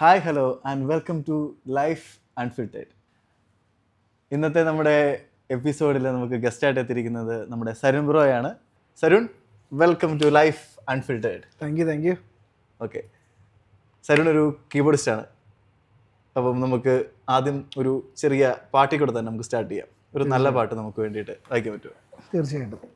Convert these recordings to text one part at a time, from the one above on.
Hi hello and welcome to life unfiltered. ഇന്നത്തെ നമ്മുടെ എപ്പിസോഡിൽ നമുക്ക് ഗസ്റ്റായിട്ട് എത്തിയിരിക്കുന്നത് നമ്മുടെ സരുൺ ബ്രോയാണ്. Sarun, welcome to life unfiltered. Thank you. Okay, Sarun ഒരു കീബോർഡിസ്റ്റാണ്. അപ്പം നമുക്ക് ആദ്യം ഒരു ചെറിയ പാട്ടിൽ കൂടെ തന്നെ നമുക്ക് സ്റ്റാർട്ട് ചെയ്യാം. ഒരു നല്ല പാട്ട് നമുക്ക് വേണ്ടിയിട്ട് വായിക്കാൻ പറ്റുമോ? തീർച്ചയായിട്ടും.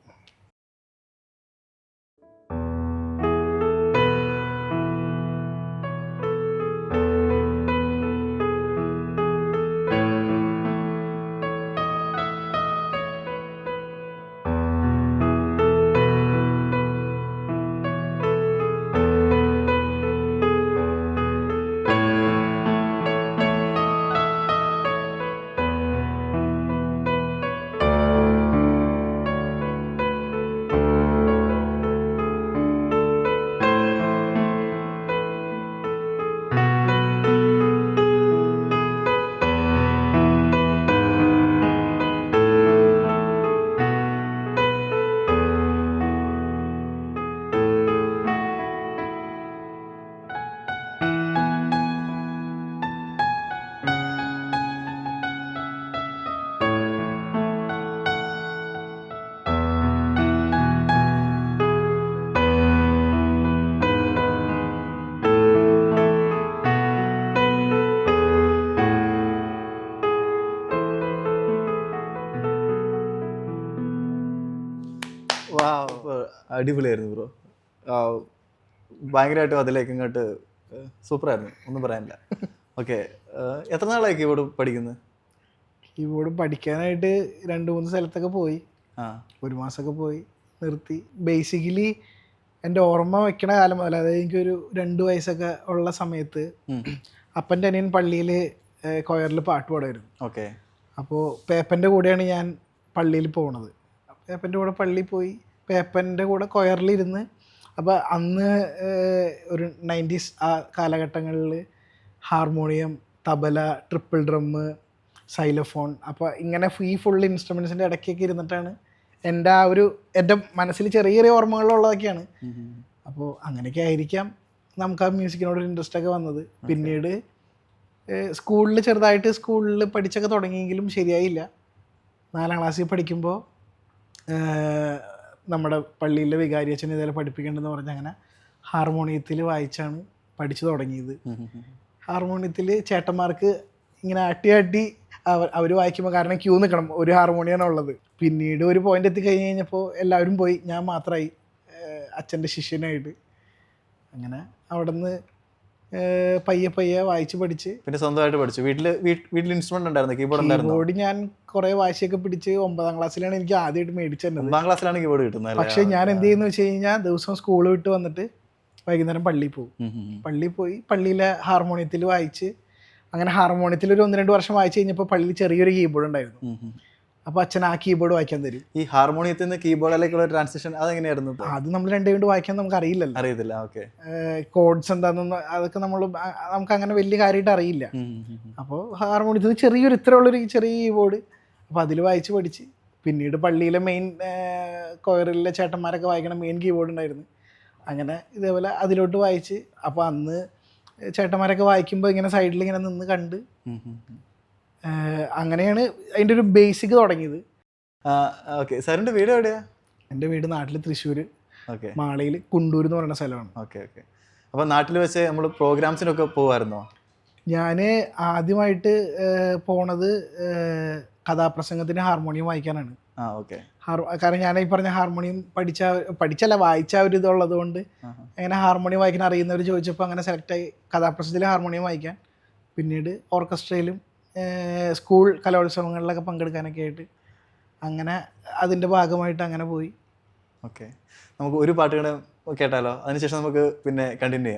അടിപൊളിയായിരുന്നു ബ്രോ. ഭയങ്കരമായിട്ടും അതിലേക്ക് ഇങ്ങോട്ട് സൂപ്പറായിരുന്നു, ഒന്നും പറയാനില്ല. ഓക്കെ, എത്ര നാളായി കീബോർഡ് പഠിക്കുന്നത്? കീബോർഡ് പഠിക്കാനായിട്ട് 2-3 സ്ഥലത്തൊക്കെ പോയി. 1 മാസമൊക്കെ പോയി, നിർത്തി. ബേസിക്കലി എൻ്റെ ഓർമ്മ വെക്കണ കാലം മുതൽ, അതായത് എനിക്കൊരു 2 വയസ്സൊക്കെ ഉള്ള സമയത്ത് അപ്പൻ്റെ അനിയൻ പള്ളിയിൽ കൊയറിൽ പാട്ട് പാടുമായിരുന്നു. ഓക്കെ, അപ്പോൾ പേപ്പൻ്റെ കൂടെയാണ് ഞാൻ പള്ളിയിൽ പോണത്. പേപ്പൻ്റെ കൂടെ പള്ളിയിൽ പോയി പേപ്പൻ്റെ കൂടെ കൊയറിലിരുന്ന്. അപ്പോൾ അന്ന് ഒരു 90s ആ കാലഘട്ടങ്ങളിൽ harmonium, tabla, triple drum, xylophone, അപ്പോൾ ഇങ്ങനെ ഫുൾ ഇൻസ്ട്രുമെൻസിൻ്റെ ഇടയ്ക്കൊക്കെ ഇരുന്നിട്ടാണ് എൻ്റെ മനസ്സിൽ ചെറിയ ചെറിയ ഓർമ്മകളുള്ളതൊക്കെയാണ്. അപ്പോൾ അങ്ങനെയൊക്കെ ആയിരിക്കാം നമുക്ക് ആ മ്യൂസിക്കിനോടൊരു ഇൻട്രസ്റ്റൊക്കെ വന്നത്. പിന്നീട് സ്കൂളിൽ പഠിച്ചൊക്കെ തുടങ്ങിയെങ്കിലും ശരിയായില്ല. 4ാം ക്ലാസ്സിൽ പഠിക്കുമ്പോൾ നമ്മുടെ പള്ളിയിലെ വികാരി അച്ഛൻ ഇതേപോലെ പഠിപ്പിക്കേണ്ടതെന്ന് പറഞ്ഞ് അങ്ങനെ ഹാർമോണിയത്തിൽ വായിച്ചാണ് പഠിച്ചു തുടങ്ങിയത്. ഹാർമോണിയത്തിൽ ചേട്ടന്മാർക്ക് ഇങ്ങനെ ആട്ടി അവർ വായിക്കുമ്പോൾ, കാരണം ക്യൂ നിൽക്കണം, ഒരു ഹാർമോണിയാണ് ഉള്ളത്. പിന്നീട് ഒരു പോയിന്റ് എത്തിക്കഴിഞ്ഞ് കഴിഞ്ഞപ്പോൾ എല്ലാവരും പോയി, ഞാൻ മാത്രമായി അച്ഛൻ്റെ ശിഷ്യനായിട്ട്. അങ്ങനെ അവിടെ നിന്ന് പയ്യെ വായിച്ച് പഠിച്ച് പിന്നെ സ്വന്തമായിട്ട് പഠിച്ചു. വീട്ടിൽ ഇൻസ്ട്രുമെന്റ് ഉണ്ടായിരുന്നു, കീബോർഡ് ഞാൻ കുറേ വാശിയൊക്കെ പിടിച്ച് 9ാം ക്ലാസ്സിലാണ് എനിക്ക് ആദ്യമായിട്ട് മേടിച്ചു തന്നത്. 9ാം ക്ലാസ്സിലാണ് കീബോർഡ് കിട്ടുന്നത്. പക്ഷേ ഞാൻ എന്ത് ചെയ്യുന്നു വെച്ച് കഴിഞ്ഞാൽ, ദിവസം സ്കൂൾ വിട്ട് വന്നിട്ട് വൈകുന്നേരം പള്ളിയിൽ പോകും. പള്ളിയിൽ പോയി പള്ളിയിലെ ഹാർമോണിയത്തിൽ വായിച്ച്, അങ്ങനെ ഹാർമോണിയത്തിൽ ഒരു 1-2 വർഷം വായിച്ച് കഴിഞ്ഞപ്പോൾ പള്ളിയിൽ ചെറിയൊരു കീബോർഡ് ഉണ്ടായിരുന്നു. അപ്പോൾ അച്ഛൻ ആ കീബോർഡ് വായിക്കാൻ തരും. ഈ ഹാർമോണിയത്തിൽ നിന്ന് കീബോർഡിലേക്കുള്ള ട്രാൻസിഷൻ അതെങ്ങനെയായിരുന്നു? അത് നമ്മൾ 2 വായിക്കാൻ നമുക്ക് അറിയത്തില്ല. ഓക്കെ, കോഡ്സ് എന്താണെന്ന് അതൊക്കെ നമുക്ക് അങ്ങനെ വലിയ കാര്യമായിട്ട് അറിയില്ല. അപ്പോൾ ഹാർമോണിയത്തിൽ ചെറിയൊരു ഇത്രയുള്ളൊരു ചെറിയ കീബോർഡ്, അപ്പോൾ അതിൽ വായിച്ച് പഠിച്ച്. പിന്നീട് പള്ളിയിലെ മെയിൻ കൊയറിലെ ചേട്ടന്മാരൊക്കെ വായിക്കണ മെയിൻ കീബോർഡ് ഉണ്ടായിരുന്നു. അങ്ങനെ ഇതേപോലെ അതിലോട്ട് വായിച്ച്. അപ്പോൾ അന്ന് ചേട്ടന്മാരൊക്കെ വായിക്കുമ്പോൾ ഇങ്ങനെ സൈഡിൽ ഇങ്ങനെ നിന്ന് കണ്ട്, അങ്ങനെയാണ് അതിൻ്റെ ഒരു ബേസിക് തുടങ്ങിയത്. ഓക്കെ, സാറിൻ്റെ വീട് എവിടെയാ? എൻ്റെ വീട് നാട്ടിൽ തൃശ്ശൂർ, മാളയിൽ കുണ്ടൂർ എന്ന് പറയുന്ന സ്ഥലമാണ്. ഓക്കെ. അപ്പോൾ നാട്ടിൽ വെച്ച് നമ്മൾ പ്രോഗ്രാംസിനൊക്കെ പോകുമായിരുന്നോ? ഞാൻ ആദ്യമായിട്ട് പോണത് കഥാപ്രസംഗത്തിന് ഹാർമോണിയം വായിക്കാനാണ്. കാരണം ഞാൻ ഈ പറഞ്ഞ ഹാർമോണിയം പഠിച്ചല്ല വായിച്ച ഒരു ഇതുള്ളത് കൊണ്ട് അങ്ങനെ ഹാർമോണിയം വായിക്കാൻ അറിയുന്നവർ ചോദിച്ചപ്പോൾ അങ്ങനെ സെലക്റ്റായി കഥാപ്രസംഗത്തിൽ ഹാർമോണിയം വായിക്കാൻ. പിന്നീട് ഓർക്കസ്ട്രയിലും സ്കൂൾ കലോത്സവങ്ങളിലൊക്കെ പങ്കെടുക്കാനൊക്കെ ആയിട്ട് അങ്ങനെ അതിൻ്റെ ഭാഗമായിട്ട് അങ്ങനെ പോയി. ഓക്കെ, നമുക്ക് ഒരു പാട്ട് കൂടെ കേട്ടാലോ? അതിനുശേഷം നമുക്ക് പിന്നെ കണ്ടിന്യൂ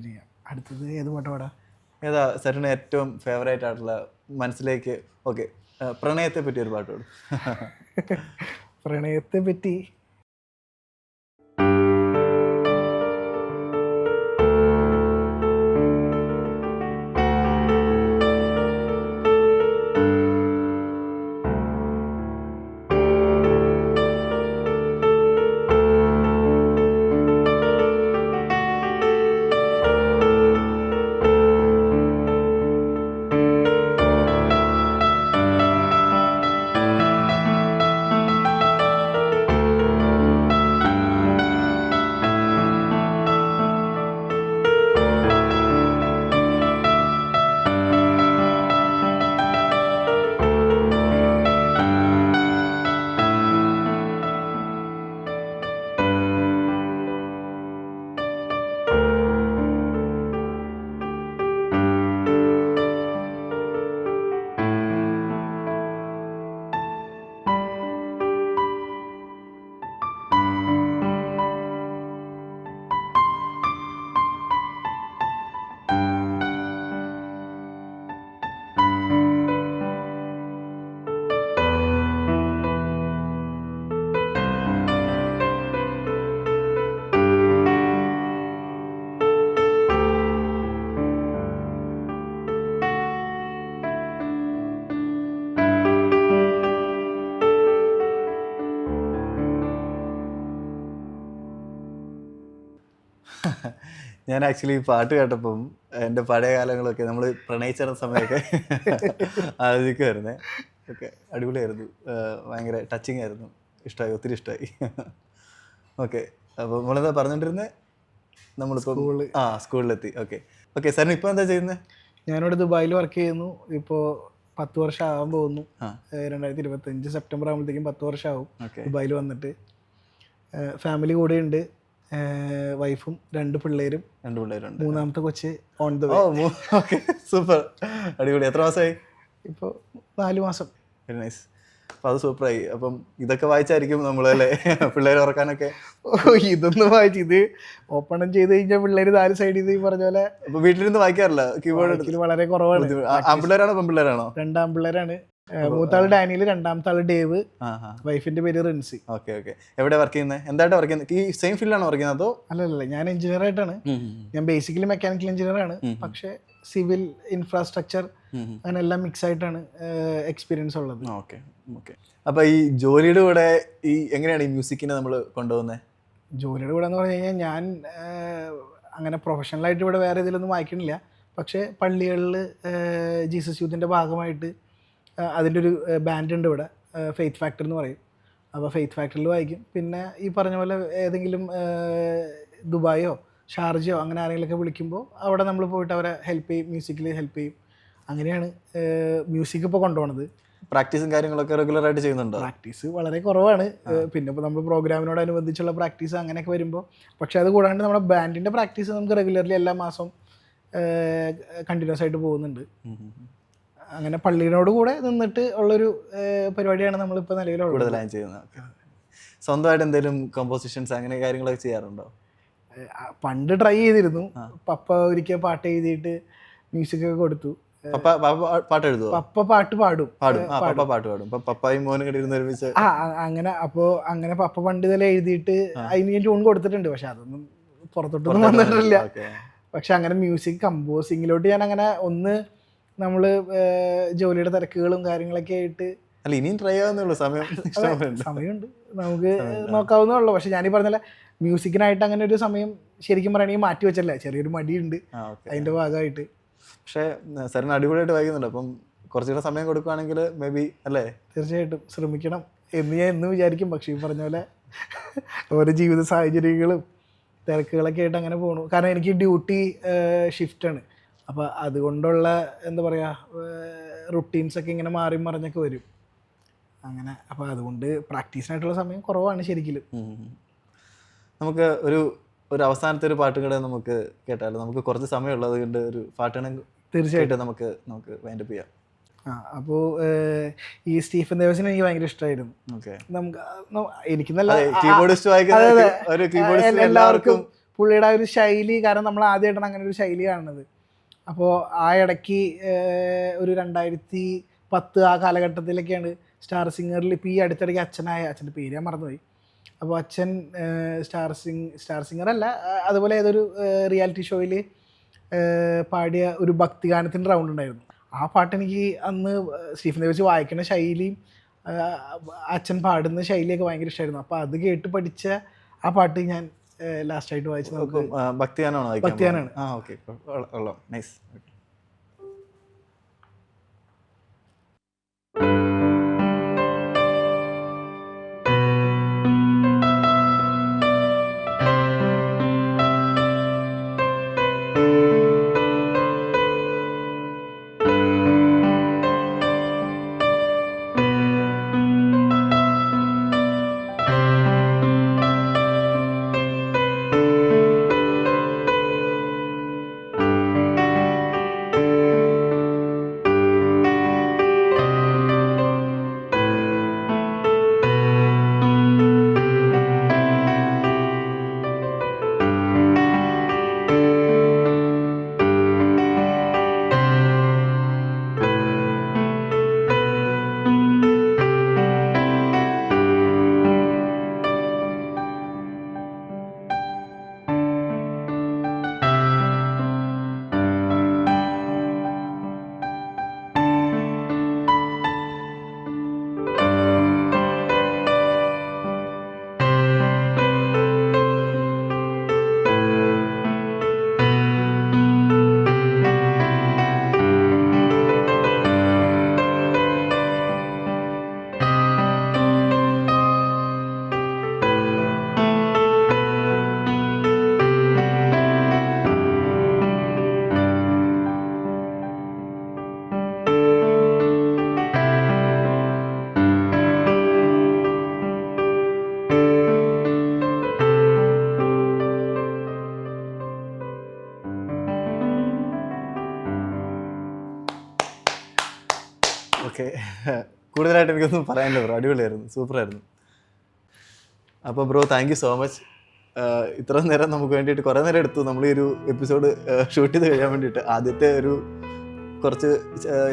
ചെയ്യാം. അടുത്തത് ഏത് പാട്ട് പാടാം? ഏതാ സാറിന് ഏറ്റവും ഫേവറേറ്റ് ആയിട്ടുള്ള മനസ്സിലേക്ക്? ഓക്കെ, പ്രണയത്തെ പറ്റി ഒരു പാട്ട് പാടും. പ്രണയത്തെ പറ്റി ഞാൻ ആക്ച്വലി പാട്ട് കേട്ടപ്പം എൻ്റെ പഴയ കാലങ്ങളൊക്കെ നമ്മൾ പ്രണയിച്ചിരുന്ന സമയമൊക്കെ ആലോചിക്കുമായിരുന്നേ. ഓക്കെ, അടിപൊളിയായിരുന്നു. ഭയങ്കര ടച്ചിങ് ആയിരുന്നു. ഇഷ്ടമായി, ഒത്തിരി ഇഷ്ടമായി. ഓക്കെ, അപ്പോൾ നമ്മളെന്താ പറഞ്ഞുകൊണ്ടിരുന്നത്? നമ്മളിപ്പോൾ സ്കൂളിലെത്തി. Okay okay. സാറിന് ഇപ്പോൾ എന്താ ചെയ്യുന്നത്? ഞാനിവിടെ ദുബായിൽ വർക്ക് ചെയ്യുന്നു. ഇപ്പോൾ 10 വർഷം ആകാൻ പോകുന്നു. 2025 സെപ്റ്റംബർ ആകുമ്പോഴത്തേക്കും 10 വർഷമാവും ദുബായിൽ വന്നിട്ട്. ഫാമിലി കൂടെ ഉണ്ട്, വൈഫും 2 പിള്ളേരും. 2 പിള്ളേരുണ്ട്. 3ാമത്തെ കൊച്ച് on the way. Okay, super, അടിപൊളി. എത്ര മാസമായി? ഇപ്പോൾ 4 മാസം. Very nice. അപ്പോൾ അത് സൂപ്പറായി. അപ്പം ഇതൊക്കെ വായിച്ചായിരിക്കും നമ്മളല്ലേ പിള്ളേർ ഉറക്കാനൊക്കെ? ഇതൊന്നും വായിച്ചു, ഇത് ഓപ്പൺ ചെയ്ത് കഴിഞ്ഞാൽ പിള്ളേർ 4 സൈഡിൽ നിന്ന് പറഞ്ഞ പോലെ. അപ്പോൾ വീട്ടിലിരുന്ന് വായിക്കാറില്ല? കീബോർഡ് വളരെ കുറവാണ്. ആൺപിള്ളേരാണോ പെൺപിള്ളേരാണോ? 2 ആൺപിള്ളേരാണ്. മൂത്താള് ഡാനിയൽ, 2ാമത്തെ ആള് ഡേവ്, വൈഫിന്റെ പേര് റിൻസി. Okay okay. എവിടെ വർക്ക് ചെയ്യുന്നത്? എന്തായിട്ട് വർക്ക് ചെയ്യുന്നത്? ഈ സെയിം ഫീൽഡാണോ വർക്ക് ചെയ്യുന്നത് അതോ? അല്ലല്ല, ഞാൻ എഞ്ചിനീയർ ആയിട്ടാണ്. ഞാൻ ബേസിക്കലി മെക്കാനിക്കൽ എഞ്ചിനീയർ ആണ്. പക്ഷേ സിവിൽ, ഇൻഫ്രാസ്ട്രക്ചർ അങ്ങനെ എല്ലാം മിക്സ് ആയിട്ടാണ് എക്സ്പീരിയൻസ് ഉള്ളത്. Okay okay. അപ്പോൾ ഈ ജോലിയുടെ കൂടെ ഈ എങ്ങനെയാണ് ഈ മ്യൂസിക്കിനെ നമ്മൾ കൊണ്ടുപോകുന്നത്? ജോലിയുടെ കൂടെ എന്ന് പറഞ്ഞു കഴിഞ്ഞാൽ ഞാൻ അങ്ങനെ പ്രൊഫഷണലായിട്ട് ഇവിടെ വേറെ ഇതിലൊന്നും വായിക്കണില്ല. പക്ഷേ പള്ളികളിൽ ജീസസ് യൂത്തിൻ്റെ ഭാഗമായിട്ട് അതിൻ്റെ ഒരു ബാൻഡ് ഉണ്ട് ഇവിടെ, ഫെയ്ത്ത് ഫാക്ടർ എന്ന് പറയും. അപ്പോൾ ഫെയ്ത്ത് ഫാക്ടറിൽ വായിക്കും. പിന്നെ ഈ പറഞ്ഞ പോലെ ഏതെങ്കിലും ദുബായോ ഷാർജയോ അങ്ങനെ ആരെങ്കിലുമൊക്കെ വിളിക്കുമ്പോൾ അവിടെ നമ്മൾ പോയിട്ട് അവരെ ഹെൽപ്പ് ചെയ്യും, മ്യൂസിക്കിൽ ഹെൽപ്പ് ചെയ്യും. അങ്ങനെയാണ് മ്യൂസിക് ഇപ്പോൾ കൊണ്ടുപോകുന്നത്. പ്രാക്ടീസും കാര്യങ്ങളൊക്കെ റെഗുലറായിട്ട് ചെയ്യുന്നുണ്ടോ? പ്രാക്ടീസ് വളരെ കുറവാണ്. പിന്നെ ഇപ്പോൾ നമ്മൾ പ്രോഗ്രാമിനോടനുബന്ധിച്ചുള്ള പ്രാക്ടീസ് അങ്ങനെയൊക്കെ വരുമ്പോൾ. പക്ഷേ അത് കൂടാണ്ട് നമ്മുടെ ബാൻഡിൻ്റെ പ്രാക്ടീസ് നമുക്ക് റെഗുലർലി എല്ലാ മാസവും കണ്ടിന്യൂസ് ആയിട്ട് പോകുന്നുണ്ട്. അങ്ങനെ പള്ളിയോട് കൂടെ നിന്നിട്ട് ഉള്ളൊരു പരിപാടിയാണ് നമ്മളിപ്പോൾ നിലവിലുള്ളത്. കൂടുതലായും ചെയ്യുന്നത്. സ്വന്തമായിട്ട് എന്തെങ്കിലും കമ്പോസിഷൻസ് അങ്ങനെ കാര്യങ്ങളൊക്കെ ചെയ്യാറുണ്ടോ? പണ്ട് ട്രൈ ചെയ്തിരുന്നു. പപ്പ ഒരിക്കൽ പാട്ട് എഴുതിയിട്ട് മ്യൂസിക് ഒക്കെ കൊടുത്തു. പാട്ട് എഴുതുമോ? പപ്പ പാട്ട് പാടും. പപ്പായും മോനും കൂടി ഇരുന്ന് ഒരുമിച്ച് അങ്ങനെ. അപ്പോൾ അങ്ങനെ പപ്പ പണ്ട് ഇതെല്ലാം എഴുതിയിട്ട് അതിന് ഞാൻ ട്യൂൺ കൊടുത്തിട്ടുണ്ട്. പക്ഷെ അതൊന്നും പുറത്തോട്ടൊന്നും വന്നിട്ടില്ല. പക്ഷെ അങ്ങനെ മ്യൂസിക് കമ്പോസിങ്ങിലോട്ട് ഞാൻ അങ്ങനെ നമ്മൾ ജോലിയുടെ തിരക്കുകളും കാര്യങ്ങളൊക്കെ ആയിട്ട്. അല്ല, ഇനിയും ട്രൈ ആവുന്നുള്ളൂ. സമയമുണ്ട്, നമുക്ക് നോക്കാവുന്നേ ഉള്ളൂ. പക്ഷെ ഞാനീ പറഞ്ഞല്ലേ, മ്യൂസിക്കിനായിട്ട് അങ്ങനെ ഒരു സമയം ശരിക്കും പറയുകയാണെങ്കിൽ മാറ്റി വെച്ചല്ലേ, ചെറിയൊരു മടിയുണ്ട് അതിൻ്റെ ഭാഗമായിട്ട്. പക്ഷേ സാറിന് അടിപൊളിയായിട്ട് വായിക്കുന്നുണ്ട്. അപ്പം കുറച്ചുകൂടെ സമയം കൊടുക്കുകയാണെങ്കിൽ മേ ബി അല്ലേ? തീർച്ചയായിട്ടും ശ്രമിക്കണം എന്ന് ഞാൻ എന്നും വിചാരിക്കും. പക്ഷേ ഈ പറഞ്ഞ പോലെ ഓരോ ജീവിത സാഹചര്യങ്ങളും തിരക്കുകളൊക്കെ ആയിട്ട് അങ്ങനെ പോകണു. കാരണം എനിക്ക് ഡ്യൂട്ടി ഷിഫ്റ്റാണ്. അപ്പോൾ അതുകൊണ്ടുള്ള എന്താ പറയുക, റുട്ടീൻസൊക്കെ ഇങ്ങനെ മാറി മറിഞ്ഞൊക്കെ വരും അങ്ങനെ. അപ്പോൾ അതുകൊണ്ട് പ്രാക്ടീസിനായിട്ടുള്ള സമയം കുറവാണ് ശരിക്കും. നമുക്ക് ഒരു അവസാനത്തെ ഒരു പാട്ടും കൂടെ നമുക്ക് കേട്ടാലോ? നമുക്ക് കുറച്ച് സമയമുള്ളത് കൊണ്ട് ഒരു പാട്ടാണെങ്കിൽ തീർച്ചയായിട്ടും നമുക്ക് വൈൻഡപ്പ് ചെയ്യാം. അപ്പോൾ ഈ സ്റ്റീഫൻ ദേവസിനെ എനിക്ക് ഭയങ്കര ഇഷ്ടമായിരുന്നു. നമുക്ക് എല്ലാവർക്കും പുള്ളിയുടെ ഒരു ശൈലി, കാരണം നമ്മൾ ആദ്യമായിട്ടാണ് അങ്ങനെ ഒരു ശൈലി കാണുന്നത്. അപ്പോൾ ആ ഇടയ്ക്ക് ഒരു 2010 ആ കാലഘട്ടത്തിലൊക്കെയാണ് സ്റ്റാർ സിംഗറിൽ. ഇപ്പോൾ ഈ അടുത്തിടയ്ക്ക് അച്ഛൻ്റെ പേര് ഞാൻ മറന്നുപോയി. അപ്പോൾ അച്ഛൻ സ്റ്റാർ സിംഗർ അല്ല, അതുപോലെ ഏതൊരു റിയാലിറ്റി ഷോയിൽ പാടിയ ഒരു ഭക്തിഗാനത്തിൻ്റെ റൗണ്ട് ഉണ്ടായിരുന്നു. ആ പാട്ട് എനിക്ക് അന്ന് സ്റ്റീഫൻ ദേവസി വായിക്കുന്ന ശൈലിയും അച്ഛൻ പാടുന്ന ശൈലിയൊക്കെ ഭയങ്കര ഇഷ്ടമായിരുന്നു. അപ്പോൾ അത് കേട്ട് പഠിച്ച ആ പാട്ട് ഞാൻ ലാസ്റ്റായിട്ട് വായിച്ചത്. നമുക്ക് ഭക്തിഗാനാണ്. നൈസ്. കൂടുതലായിട്ട് എനിക്കൊന്നും പറയാനില്ല ബ്രോ. അടിപൊളിയായിരുന്നു, സൂപ്പറായിരുന്നു. അപ്പോൾ bro thank you so much. ഇത്ര നേരം നമുക്ക് വേണ്ടിയിട്ട് കുറേ നേരം എടുത്തു നമ്മൾ ഈ ഒരു എപ്പിസോഡ് ഷൂട്ട് ചെയ്ത് കഴിയാൻ വേണ്ടിയിട്ട്. ആദ്യത്തെ ഒരു കുറച്ച്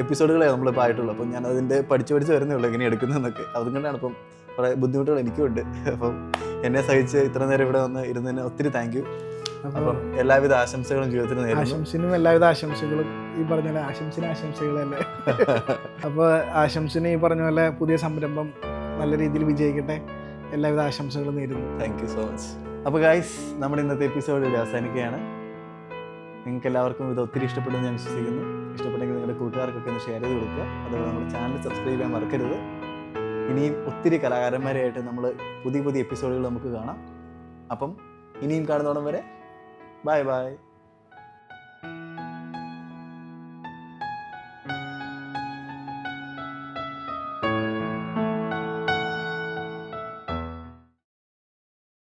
എപ്പിസോഡുകളെ നമ്മളിപ്പോൾ ആയിട്ടുള്ളൂ. അപ്പം ഞാൻ അതിൻ്റെ പഠിച്ച് വരുന്നേ ഉള്ളൂ എങ്ങനെ എടുക്കുന്നതെന്നൊക്കെ. അതുകൊണ്ടാണ് ഇപ്പം കുറേ ബുദ്ധിമുട്ടുകൾ എനിക്കുമുണ്ട്. അപ്പം എന്നെ സഹിച്ച് ഇത്ര നേരം ഇവിടെ വന്ന് ഇരുന്നതിന് ഒത്തിരി താങ്ക് യു. അപ്പം എല്ലാവിധ ആശംസകളും ജീവിതത്തിന് നേരുന്നു. ആശംസിനും എല്ലാവിധ ആശംസകളും. ഈ പറഞ്ഞ പോലെ ആശംസകളല്ലേ. അപ്പോൾ ആശംസിന് ഈ പറഞ്ഞ പോലെ പുതിയ സംരംഭം നല്ല രീതിയിൽ വിജയിക്കട്ടെ. എല്ലാവിധ ആശംസകളും നേരുന്നു. Thank you so much. അപ്പോൾ ഗൈസ്, നമ്മുടെ ഇന്നത്തെ എപ്പിസോഡ് ഇവിടെ അവസാനിക്കുകയാണ്. നിങ്ങൾക്ക് എല്ലാവർക്കും ഇത് ഒത്തിരി ഇഷ്ടപ്പെടുമെന്ന് ഞാൻ വിശ്വസിക്കുന്നു. ഇഷ്ടപ്പെട്ടെങ്കിൽ നിങ്ങളുടെ കൂട്ടുകാർക്കൊക്കെ ഒന്ന് ഷെയർ ചെയ്ത് കൊടുക്കുക. അതുപോലെ നമ്മുടെ ചാനൽ സബ്സ്ക്രൈബ് ചെയ്യാൻ മറക്കരുത്. ഇനിയും ഒത്തിരി കലാകാരന്മാരായിട്ട് നമ്മൾ പുതിയ എപ്പിസോഡുകൾ നമുക്ക് കാണാം. അപ്പം ഇനിയും കാണുന്നോടം വരെ ബൈ ബൈ.